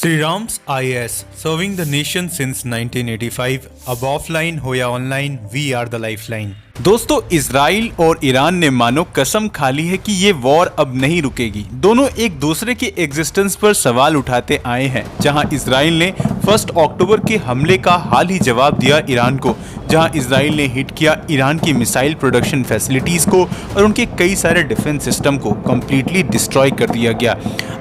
Shri Ram's IAS serving the nation since 1985. अब offline हो या online, we are the lifeline. दोस्तों, इजराइल और ईरान ने मानो कसम खा ली है कि ये वॉर अब नहीं रुकेगी। दोनों एक दूसरे के एग्जिस्टेंस पर सवाल उठाते आए हैं। जहां इजराइल ने 1 अक्टूबर के हमले का हाल ही जवाब दिया ईरान को, जहां इजराइल ने हिट किया ईरान की मिसाइल प्रोडक्शन फैसिलिटीज को और उनके कई सारे डिफेंस सिस्टम को कंप्लीटली डिस्ट्रॉय कर दिया गया।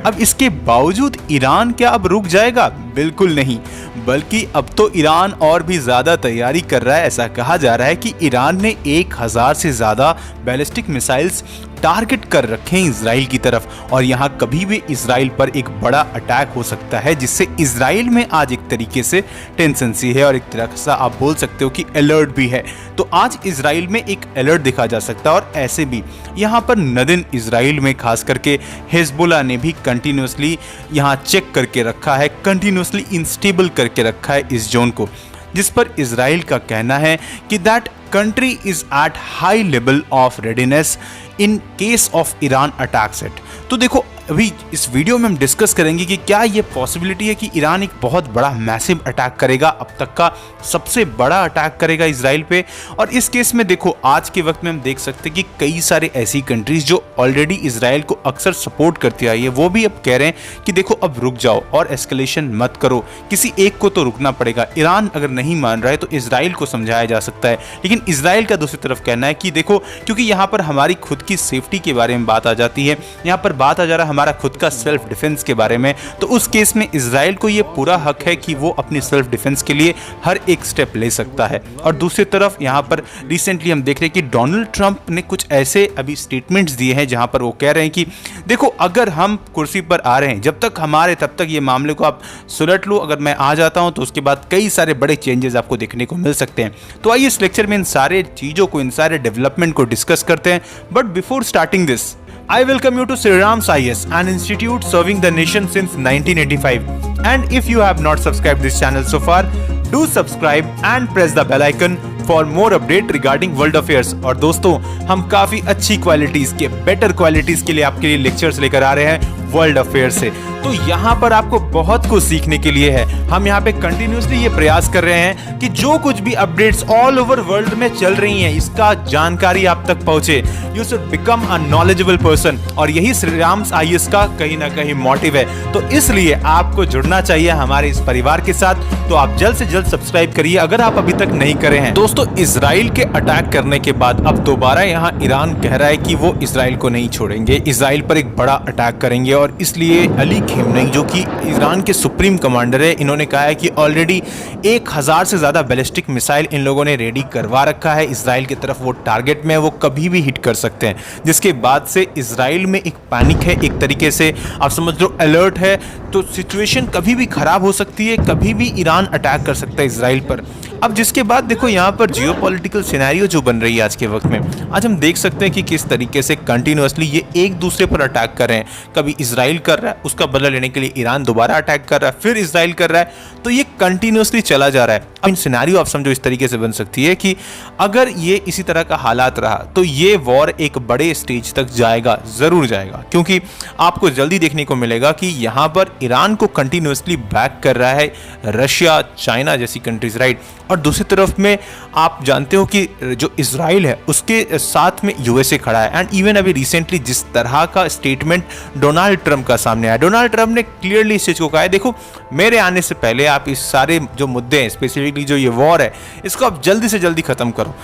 अब इसके बावजूद ईरान क्या अब रुक जाएगा? बिल्कुल नहीं, बल्कि अब तो ईरान और भी ज्यादा तैयारी कर रहा है। ऐसा कहा जा रहा है कि ईरान ने 1000 से ज्यादा बैलिस्टिक मिसाइल्स टारगेट कर रखे हैं इजराइल की तरफ, और यहाँ कभी भी इजराइल पर एक बड़ा अटैक हो सकता है, जिससे इजराइल में आज एक तरीके से टेंशन सी है और एक तरह से आप बोल सकते हो कि अलर्ट भी है। तो आज इजराइल में एक अलर्ट देखा जा सकता है। और ऐसे भी यहाँ पर नदिन इजराइल में खास करके हिजबुल्लाह ने भी कंटिन्यूसली यहाँ चेक करके रखा है, कंटिन्यूसली इंस्टेबल करके रखा है इस जोन को, जिस पर इजराइल का कहना है कि that country is at high level of readiness in case of Iran attacks it। तो देखो, अभी इस वीडियो में हम डिस्कस करेंगे कि क्या ये पॉसिबिलिटी है कि ईरान एक बहुत बड़ा मैसिव अटैक करेगा, अब तक का सबसे बड़ा अटैक करेगा इजराइल पे। और इस केस में देखो, आज के वक्त में हम देख सकते हैं कि कई सारे ऐसी कंट्रीज जो ऑलरेडी इजराइल को अक्सर सपोर्ट करती आई है, वो भी अब कह रहे हैं कि देखो अब रुक जाओ और एस्केलेशन मत करो, किसी एक को तो रुकना पड़ेगा। ईरान अगर नहीं मान रहा है तो इजराइल को समझाया जा सकता है, लेकिन इजराइल का दूसरी तरफ कहना है कि देखो, क्योंकि यहाँ पर हमारी खुद की सेफ्टी के बारे में बात आ जाती है, यहाँ पर बात आ जा रहा है हमारा खुद का सेल्फ डिफेंस के बारे में, तो उस केस में इजराइल को ये पूरा हक है कि वो अपनी सेल्फ डिफेंस के लिए हर एक स्टेप ले सकता है। और दूसरी तरफ यहाँ पर रिसेंटली हम देख रहे हैं कि डोनाल्ड ट्रंप ने कुछ ऐसे अभी स्टेटमेंट्स दिए हैं जहां पर वो कह रहे हैं कि देखो, अगर हम कुर्सी पर आ रहे हैं, जब तक हमारे तब तक ये मामले को आप सुलट लो, अगर मैं आ जाता हूं तो उसके बाद कई सारे बड़े चेंजेस आपको देखने को मिल सकते हैं। तो आइए इस लेक्चर में इन सारे चीजों को, इन सारे डेवलपमेंट को डिस्कस करते हैं। But before starting this, I welcome you to Sri Ram's IAS, an institute serving the nation since 1985. And if you have not subscribed this channel so far, do subscribe and press the bell icon for more update regarding world affairs। और दोस्तों, हम काफी अच्छी qualities के, better qualities के लिए आपके लिए लेक्चर्स लेकर आ रहे हैं वर्ल्ड अफेयर से। तो यहाँ पर आपको बहुत कुछ सीखने के लिए है। हम यहाँ पे कंटिन्यूसली ये प्रयास कर रहे हैं कि जो कुछ भी अपडेट्स ऑल ओवर वर्ल्ड में चल रही हैं, इसका जानकारी आप तक पहुंचे। You should become a knowledgeable person, और यही श्री राम्स IAS का कहीं ना कहीं मोटिव है। तो इसलिए आपको जुड़ना चाहिए हमारे इस परिवार के साथ। तो आप जल्द से जल्द सब्सक्राइब करिए अगर आप अभी तक नहीं करे हैं। दोस्तों, इजराइल के अटैक करने के बाद अब दोबारा यहाँ ईरान कह रहा है कि वो इजराइल को नहीं छोड़ेंगे, इजराइल पर एक बड़ा अटैक करेंगे। और इसलिए अली खेमनेई, जो कि ईरान के सुप्रीम कमांडर है, इन्होंने कहा है कि ऑलरेडी 1000 से ज्यादा बैलिस्टिक मिसाइल इन लोगों ने रेडी करवा रखा है इजराइल की तरफ। वो टारगेट में, वो कभी भी हिट कर सकते हैं, जिसके बाद से इजराइल में एक पैनिक है, एक तरीके से आप समझ लो अलर्ट है। तो सिचुएशन कभी भी खराब हो सकती है, कभी भी ईरान अटैक कर सकता है इजराइल पर। अब जिसके बाद देखो, यहाँ पर जियोपॉलिटिकल सिनेरियो जो बन रही है आज के वक्त में, आज हम देख सकते हैं कि किस तरीके से कंटिन्यूअसली ये एक दूसरे पर अटैक कर रहे हैं। कभी इजराइल कर रहा है, उसका बदला लेने के लिए ईरान दोबारा अटैक कर रहा है, फिर इजराइल कर रहा है। तो ये कंटिन्यूअसली चला जा रहा है। अब इन सिनेरियो आप समझो इस तरीके से बन सकती है कि अगर ये इसी तरह का हालात रहा तो ये वॉर एक बड़े स्टेज तक जाएगा, जरूर जाएगा, क्योंकि आपको जल्दी देखने को मिलेगा कि यहाँ पर ईरान को कंटिन्यूअसली बैक कर रहा है रशिया, चाइना जैसी कंट्रीज, राइट। और दूसरी तरफ में आप जानते हो कि जो इजराइल है उसके साथ में USA खड़ा है। एंड इवन अभी रिसेंटली जिस तरह का स्टेटमेंट डोनाल्ड ट्रंप का सामने आया, डोनाल्ड ट्रंप ने क्लियरली इस चीज को कहा है, देखो, मेरे आने से पहले आप इस सारे जो मुद्दे हैं, स्पेसिफिकली जो ये वॉर है, इसको आप जल्दी से जल्दी खत्म करो।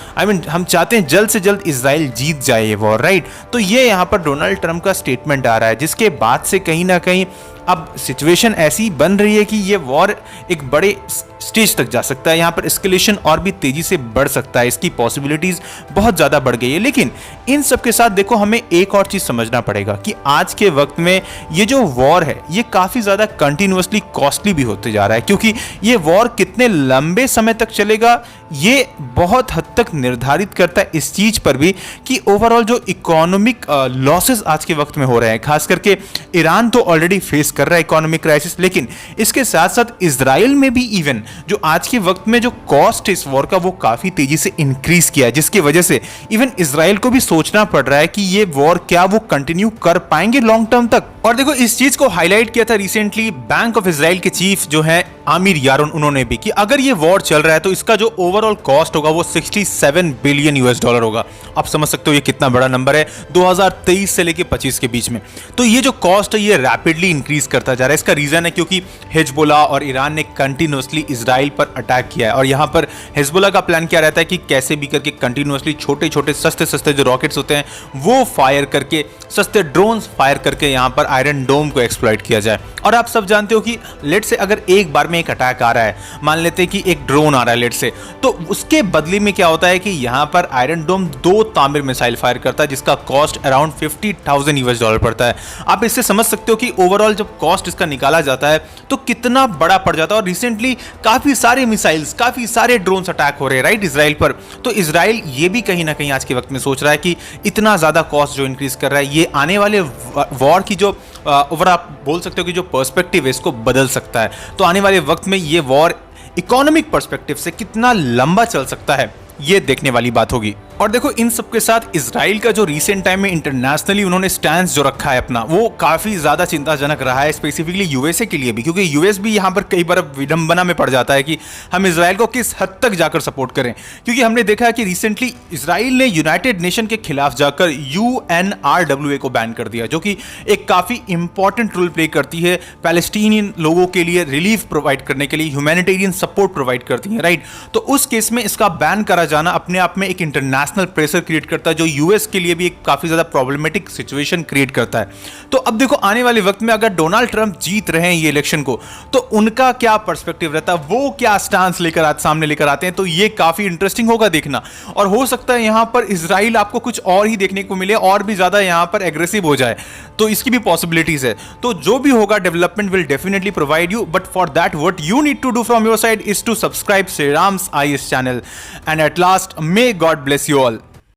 हम चाहते हैं जल्द से जल्द इजराइल जीत जाए ये वॉर, राइट। तो ये यहाँ पर डोनाल्ड ट्रंप का स्टेटमेंट आ रहा है, जिसके बाद से कहीं ना कहीं अब सिचुएशन ऐसी बन रही है कि ये वॉर एक बड़े स्टेज तक जा सकता है। यहाँ पर एस्केलेशन और भी तेजी से बढ़ सकता है, इसकी पॉसिबिलिटीज बहुत ज्यादा बढ़ गई है। लेकिन इन सब के साथ देखो, हमें एक और चीज समझना पड़ेगा कि आज के वक्त में ये जो वॉर है, ये काफी ज्यादा कंटिन्यूअसली कॉस्टली भी होते जा रहा है, क्योंकि ये वॉर कितने लंबे समय तक चलेगा ये बहुत हद तक निर्धारित करता है इस चीज पर भी कि ओवरऑल जो इकोनॉमिक लॉसेस आज के वक्त में हो रहे हैं, खास करके ईरान तो ऑलरेडी फेस फेस कर रहा है इकोनॉमिक क्राइसिस, लेकिन इसके साथ साथ इजराइल में भी इवन जो आज के वक्त में जो कॉस्ट है इस वॉर का वो काफी तेजी से इंक्रीज किया है, जिसकी वजह से इवन इजराइल को भी सोचना पड़ रहा है कि ये वॉर क्या वो कंटिन्यू कर पाएंगे लॉन्ग टर्म तक। और देखो इस चीज को हाईलाइट किया था रिसेंटली बैंक ऑफ इजराइल के चीफ जो है आमिर यारोन, उन्होंने भी कि अगर ये वॉर चल रहा है तो इसका जो ओवरऑल कॉस्ट होगा वो 67 बिलियन यूएस डॉलर होगा। आप समझ सकते हो ये कितना बड़ा नंबर है 2023 से लेके 25 के बीच में। तो ये जो कॉस्ट है ये रैपिडली इंक्रीज करता जा रहा है। इसका रीजन है क्योंकि हिजबुल्लाह और ईरान ने कंटिन्यूअसली इजराइल पर अटैक किया है, और यहाँ पर हिजबुल्लाह का प्लान क्या रहता है कि कैसे भी करके कंटिन्यूअसली छोटे छोटे सस्ते सस्ते जो रॉकेट्स होते हैं वो फायर करके, सस्ते ड्रोन्स फायर करके यहाँ पर आयरन डोम को एक्सप्लॉइट किया जाए। और आप सब जानते हो कि लेट से अगर एक बार में एक अटैक आ रहा है, मान लेते हैं कि एक ड्रोन आ रहा है लेट से, तो उसके बदले में क्या होता है कि यहाँ पर आयरन डोम 2 तामिर मिसाइल फायर करता है जिसका कॉस्ट अराउंड 50,000 यूएस डॉलर पड़ता है। आप इससे समझ सकते हो कि ओवरऑल जब कॉस्ट इसका निकाला जाता है तो कितना बड़ा पड़ जाता है। और रिसेंटली काफी सारे मिसाइल्स, काफी सारे ड्रोन्स अटैक हो रहे हैं राइट इजराइल पर। तो इजराइल ये भी कहीं ना कहीं आज के वक्त में सोच रहा है कि इतना ज्यादा कॉस्ट जो इंक्रीज कर रहा है ये आने वाले वॉर की जो ओवर आप बोल सकते हो कि जो पर्सपेक्टिव है इसको बदल सकता है। तो आने वाले वक्त में ये वॉर इकोनॉमिक पर्सपेक्टिव से कितना लंबा चल सकता है ये देखने वाली बात होगी। और देखो इन सब के साथ इजराइल का जो रिसेंट टाइम में इंटरनेशनली उन्होंने स्टैंस जो रखा है अपना, वो काफी ज्यादा चिंताजनक रहा है, स्पेसिफिकली यूएसए के लिए भी, क्योंकि यूएस भी यहाँ पर कई बार विडंबना में पड़ जाता है कि हम इजराइल को किस हद तक जाकर सपोर्ट करें। क्योंकि हमने देखा है कि रिसेंटली इजराइल ने यूनाइटेड नेशन के खिलाफ जाकर UNRWA को बैन कर दिया, जो कि एक काफी इंपॉर्टेंट रोल प्ले करती है पैलेस्टीनियन लोगों के लिए, रिलीफ प्रोवाइड करने के लिए, ह्यूमैनिटेरियन सपोर्ट प्रोवाइड करती है राइट। तो उस केस में इसका बैन करा जाना अपने आप में एक इंटरनेशनल प्रेशर क्रिएट करता है, जो यूएस के लिए भी एक काफी ज्यादा प्रॉब्लमेटिक सिचुएशन क्रिएट करता है। तो अब देखो आने वाले वक्त में अगर डोनाल्ड ट्रंप जीत रहे हैं ये इलेक्शन को, तो उनका क्या पर्सपेक्टिव रहता है, वो क्या स्टांस लेकर सामने लेकर आते हैं, तो ये काफी इंटरेस्टिंग होगा देखना। और हो सकता है यहां पर इजराइल आपको कुछ और ही देखने को मिले, और भी ज्यादा यहां पर एग्रेसिव हो जाए, तो इसकी भी पॉसिबिलिटीज है। तो जो भी होगा development will definitely provide you, but for that what you need to do from your side is to subscribe Shriram's IAS channel, and at last may God bless you all.